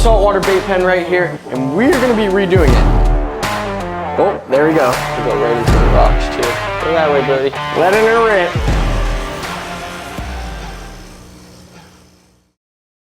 saltwater bait pen right here, and we're gonna be redoing it. Oh, there we go. We'll go right into the rocks too. Go that way, buddy. Letting her rip.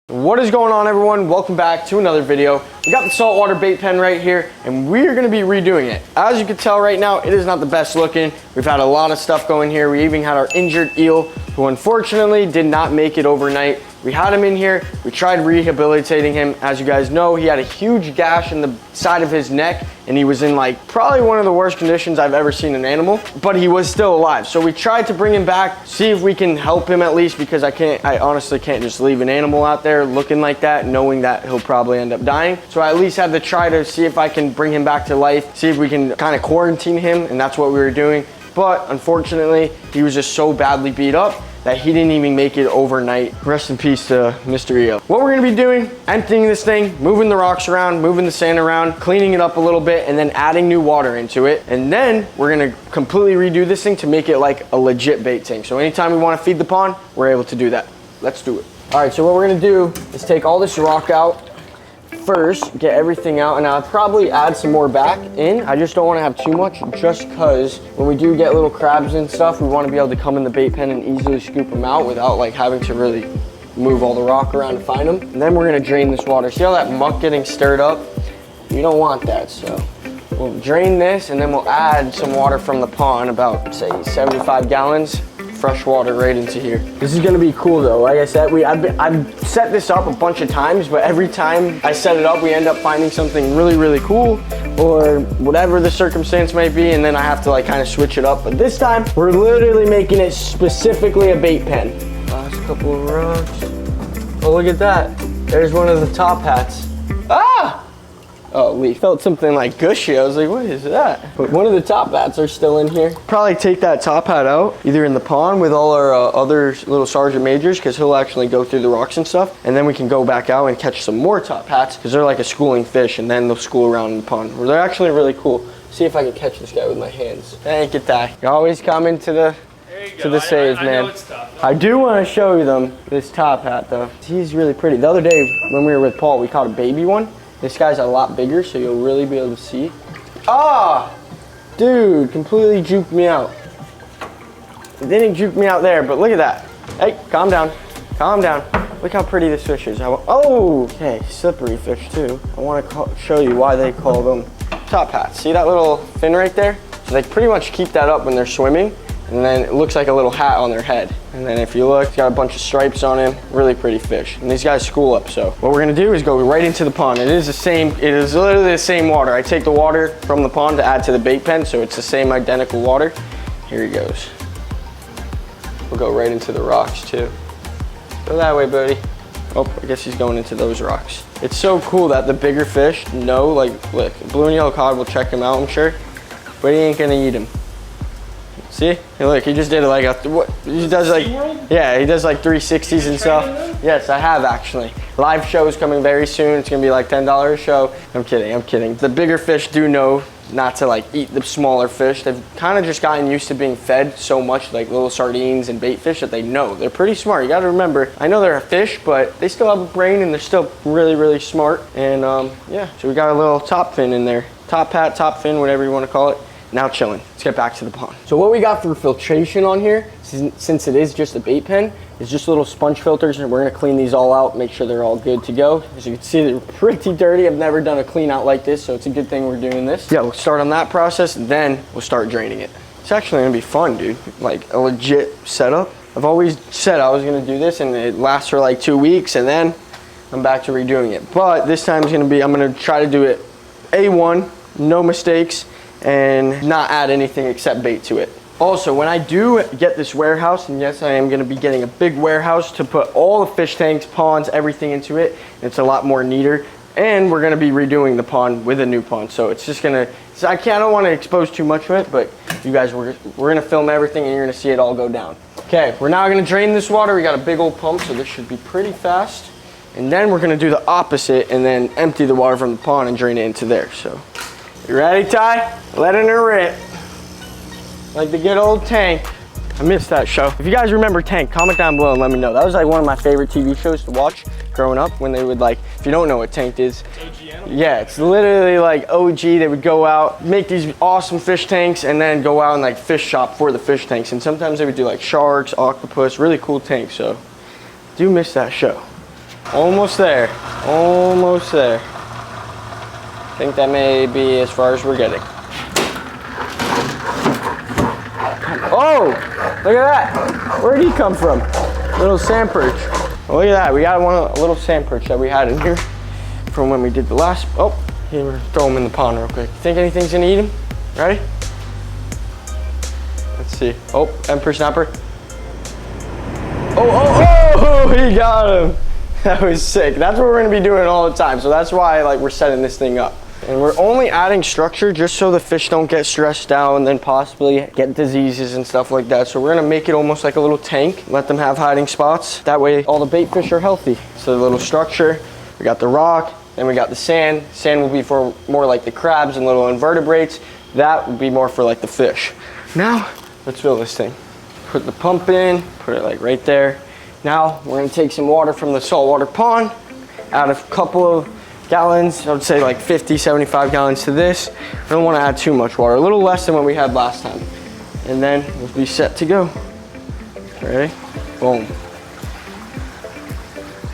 What is going on, everyone? Welcome back to another video. We got the saltwater bait pen right here, and we're gonna be redoing it. As you can tell right now, it is not the best looking. We've had a lot of stuff going here. We even had our injured eel, who unfortunately did not make it overnight. We had him in here. We tried rehabilitating him. As you guys know, he had a huge gash in the side of his neck, and he was in like probably one of the worst conditions I've ever seen an animal, but he was still alive. So we tried to bring him back, see if we can help him at least, because I honestly can't just leave an animal out there looking like that, knowing that he'll probably end up dying. So I at least had to try to see if I can bring him back to life, see if we can kind of quarantine him, and that's what we were doing. But unfortunately, he was just so badly beat up that he didn't even make it overnight. Rest in peace to Mr. Eel. What we're gonna be doing, emptying this thing, moving the rocks around, moving the sand around, cleaning it up a little bit, and then adding new water into it. And then we're gonna completely redo this thing to make it like a legit bait tank. So anytime we wanna feed the pond, we're able to do that. Let's do it. All right, so what we're gonna do is take all this rock out first, get everything out, and I'll probably add some more back in. I just don't want to have too much, just because when we do get little crabs and stuff, we want to be able to come in the bait pen and easily scoop them out without like having to really move all the rock around to find them. And then we're going to drain this water. See how that muck getting stirred up? You don't want that, so we'll drain this, and then we'll add some water from the pond, about say 75 gallons. Fresh water right into here. This is gonna be cool though. Like I said, I've set this up a bunch of times, but every time I set it up, we end up finding something really, really cool, or whatever the circumstance might be, and then I have to like kind of switch it up. But this time, we're literally making it specifically a bait pen. Last couple of rocks. Oh, look at that. There's one of the top hats. Ah! Oh, we felt something like gushy. I was like, what is that? But one of the top hats are still in here. Probably take that top hat out, either in the pond with all our other little sergeant majors, because he'll actually go through the rocks and stuff. And then we can go back out and catch some more top hats, because they're like a schooling fish, and then they'll school around in the pond. They're actually really cool. See if I can catch this guy with my hands. Thank you, Ty. You're always coming to the save, man. I know it's tough. I do want to show you this top hat though. He's really pretty. The other day when we were with Paul, we caught a baby one. This guy's a lot bigger, so you'll really be able to see. Ah, dude, completely juked me out. It didn't juke me out there, but look at that. Hey, calm down, calm down. Look how pretty this fish is. Oh, okay, slippery fish too. I want to show you why they call them top hats. See that little fin right there? So they pretty much keep that up when they're swimming, and then it looks like a little hat on their head. And then if you look, it's got a bunch of stripes on him. Really pretty fish. And these guys school up, so what we're gonna do is go right into the pond. It is literally the same water. I take the water from the pond to add to the bait pen, so it's the same identical water. Here he goes. We'll go right into the rocks too. Go that way, buddy. Oh, I guess he's going into those rocks. It's so cool that the bigger fish know, like, look, blue and yellow cod will check him out, I'm sure, but he ain't gonna eat him. See? Hey, look, he just did like he does like 360s and stuff. Yes, I have actually. Live show is coming very soon. It's gonna be like $10 a show. I'm kidding. The bigger fish do know not to like eat the smaller fish. They've kind of just gotten used to being fed so much like little sardines and bait fish that they know. They're pretty smart. You gotta remember, I know they're a fish, but they still have a brain and they're still really, really smart. And yeah, so we got a little top fin in there. Top hat, top fin, whatever you wanna call it. Now chilling. Let's get back to the pond. So what we got for filtration on here, since it is just a bait pen, is just little sponge filters, and we're gonna clean these all out, make sure they're all good to go. As you can see, they're pretty dirty. I've never done a clean out like this, so it's a good thing we're doing this. Yeah, we'll start on that process, and then we'll start draining it. It's actually gonna be fun, dude. Like a legit setup. I've always said I was gonna do this, and it lasts for like 2 weeks, and then I'm back to redoing it. But this time I'm gonna try to do it A1, no mistakes, and not add anything except bait to it. Also, when I do get this warehouse, and yes, I am gonna be getting a big warehouse to put all the fish tanks, ponds, everything into it, it's a lot more neater. And we're gonna be redoing the pond with a new pond. So it's just gonna, I don't wanna expose too much of it, but you guys, we're gonna film everything and you're gonna see it all go down. Okay, we're now gonna drain this water. We got a big old pump, so this should be pretty fast. And then we're gonna do the opposite and then empty the water from the pond and drain it into there, so. You ready, Ty? Letting her rip. Like the good old Tank. I missed that show. If you guys remember Tank, comment down below and let me know. That was like one of my favorite TV shows to watch. growing up when they would like, if you don't know what tanked is, yeah, it's literally like OG. They would go out, make these awesome fish tanks, and then go out and like fish shop for the fish tanks. And sometimes they would do like sharks, octopus, really cool tanks. So do miss that show. Almost there, almost there. I think that may be as far as we're getting. Oh, look at that. Where did he come from? Little sand perch. Oh, look at that. We got a little sand perch that we had in here from when we did the last. Oh, here, throw him in the pond real quick. Think anything's gonna eat him? Ready? Let's see. Oh, emperor snapper. Oh, he got him. That was sick. That's what we're gonna be doing all the time. So that's why like we're setting this thing up. And we're only adding structure just so the fish don't get stressed out and then possibly get diseases and stuff like that. So we're gonna make it almost like a little tank, let them have hiding spots. That way all the bait fish are healthy. So the little structure, we got the rock, then we got the sand. Sand will be for more like the crabs and little invertebrates. That would be more for like the fish. Now, let's fill this thing. Put the pump in, put it like right there. Now we're gonna take some water from the saltwater pond, add a couple of gallons, I would say like 50, 75 gallons to this. I don't want to add too much water, a little less than what we had last time. And then we'll be set to go. Ready? Boom.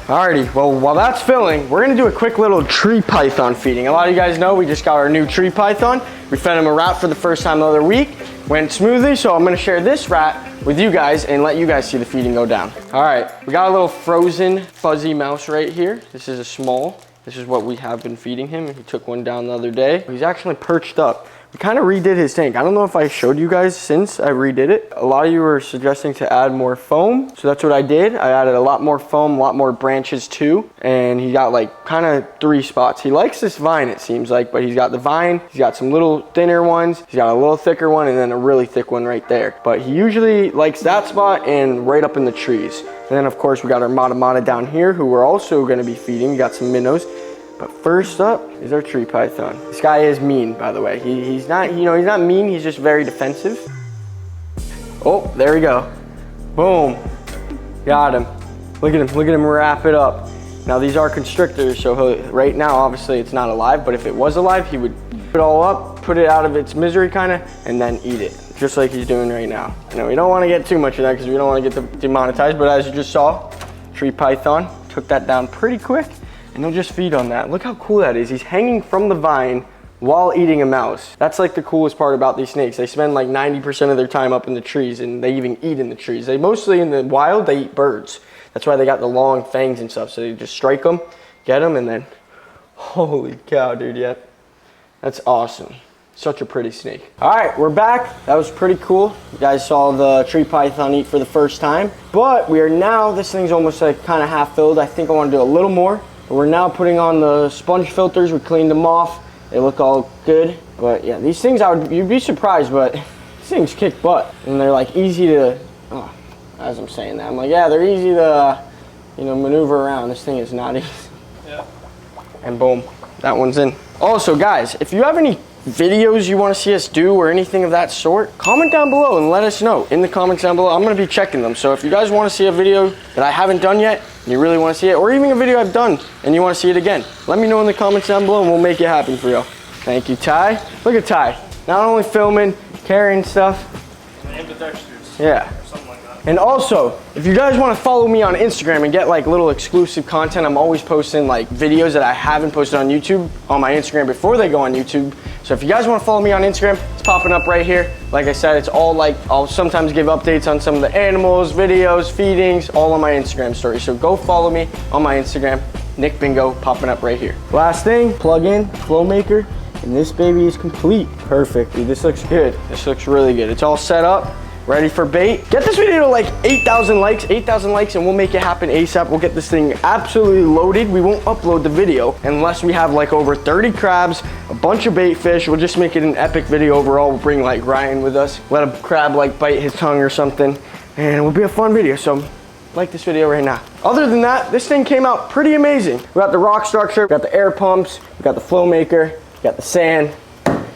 Alrighty, well while that's filling, we're gonna do a quick little tree python feeding. A lot of you guys know we just got our new tree python. We fed him a rat for the first time the other week. Went smoothly, so I'm gonna share this rat with you guys and let you guys see the feeding go down. All right, we got a little frozen fuzzy mouse right here. This is a small. This is what we have been feeding him. He took one down the other day. He's actually perched up. We kind of redid his tank. I don't know if I showed you guys since I redid it. A lot of you were suggesting to add more foam. So that's what I did. I added a lot more foam, a lot more branches too. And he got like kind of 3 spots. He likes this vine, it seems like, but he's got the vine. He's got some little thinner ones. He's got a little thicker one and then a really thick one right there. But he usually likes that spot and right up in the trees. And then of course we got our Mata Mata down here who we're also gonna be feeding. We got some minnows. But first up is our tree python. This guy is mean, by the way. He's not, you know, he's not mean, he's just very defensive. Oh, there we go. Boom. Got him. Look at him wrap it up. Now these are constrictors, so right now, obviously it's not alive, but if it was alive, he would put it all up, put it out of its misery kinda, and then eat it, just like he's doing right now. You know, we don't wanna get too much of that because we don't wanna get demonetized, but as you just saw, tree python took that down pretty quick. And he'll just feed on that. Look how cool that is. He's hanging from the vine while eating a mouse. That's like the coolest part about these snakes. They spend like 90% of their time up in the trees and they even eat in the trees. They mostly in the wild, they eat birds. That's why they got the long fangs and stuff. So they just strike them, get them, and then, holy cow, dude, yeah. That's awesome. Such a pretty snake. All right, we're back. That was pretty cool. You guys saw the tree python eat for the first time. But we are now, this thing's almost like kind of half filled. I think I want to do a little more. We're now putting on the sponge filters. We cleaned them off. They look all good. But yeah, these things, you'd be surprised, but these things kick butt. And they're like easy to, oh, as I'm saying that, I'm like, yeah, they're easy to, you know, maneuver around. This thing is not easy. Yeah. And boom, that one's in. Also guys, if you have any videos you want to see us do or anything of that sort, comment down below and let us know in the comments down below. I'm going to be checking them. So if you guys want to see a video that I haven't done yet and you really want to see it, or even a video I've done and you want to see it again, let me know in the comments down below and we'll make it happen for you. Thank you, Ty. Look at Ty. Not only filming, carrying stuff. Ambidextrous. Yeah. And also, if you guys want to follow me on Instagram and get like little exclusive content, I'm always posting like videos that I haven't posted on YouTube on my Instagram before they go on YouTube. So if you guys want to follow me on Instagram, it's popping up right here. Like I said, it's all like, I'll sometimes give updates on some of the animals, videos, feedings, all on my Instagram story. So go follow me on my Instagram, Nick Bingo, popping up right here. Last thing, plug in FlowMaker, and this baby is complete. Perfect, dude, this looks good. This looks really good. It's all set up. Ready for bait? Get this video to like 8,000 likes, and we'll make it happen ASAP. We'll get this thing absolutely loaded. We won't upload the video unless we have like over 30 crabs, a bunch of bait fish. We'll just make it an epic video overall. We'll bring like Ryan with us, let a crab like bite his tongue or something, and it will be a fun video. So like this video right now. Other than that, this thing came out pretty amazing. We got the rock structure, we got the air pumps, we got the FlowMaker, we got the sand.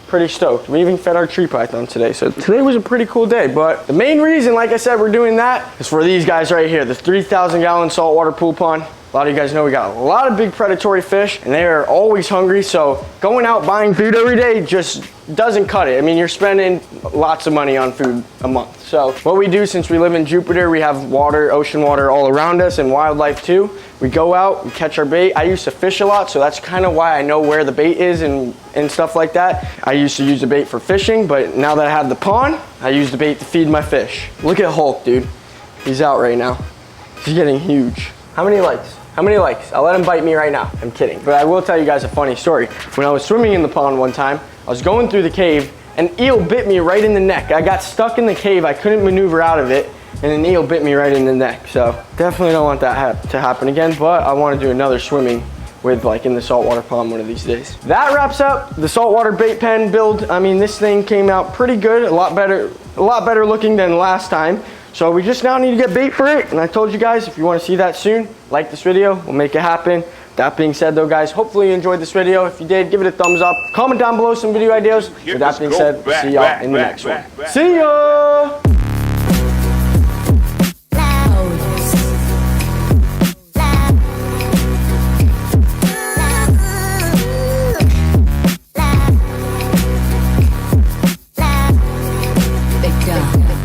Pretty stoked. We even fed our tree python today. So today was a pretty cool day, but the main reason, like I said, we're doing that is for these guys right here, the 3,000 gallon saltwater pool pond. A lot of you guys know we got a lot of big predatory fish and they are always hungry. So going out buying food every day just doesn't cut it. I mean, you're spending lots of money on food a month. So what we do, since we live in Jupiter, we have water, ocean water all around us, and wildlife too. We go out, we catch our bait. I used to fish a lot, so that's kind of why I know where the bait is and stuff like that. I used to use the bait for fishing, but now that I have the pond, I use the bait to feed my fish. Look at Hulk, dude. He's out right now. He's getting huge. How many likes? How many likes? I'll let him bite me right now. I'm kidding. But I will tell you guys a funny story. When I was swimming in the pond one time, I was going through the cave, an eel bit me right in the neck. I got stuck in the cave. I couldn't maneuver out of it, and an eel bit me right in the neck. So definitely don't want that to happen again, but I want to do another swimming with like in the saltwater pond one of these days. That wraps up the saltwater bait pen build. I mean, this thing came out pretty good, a lot better looking than last time. So we just now need to get bait for it. And I told you guys, if you want to see that soon, like this video, we'll make it happen. That being said though, guys, hopefully you enjoyed this video. If you did, give it a thumbs up. Comment down below some video ideas. With that being said, see y'all in the next one. See ya!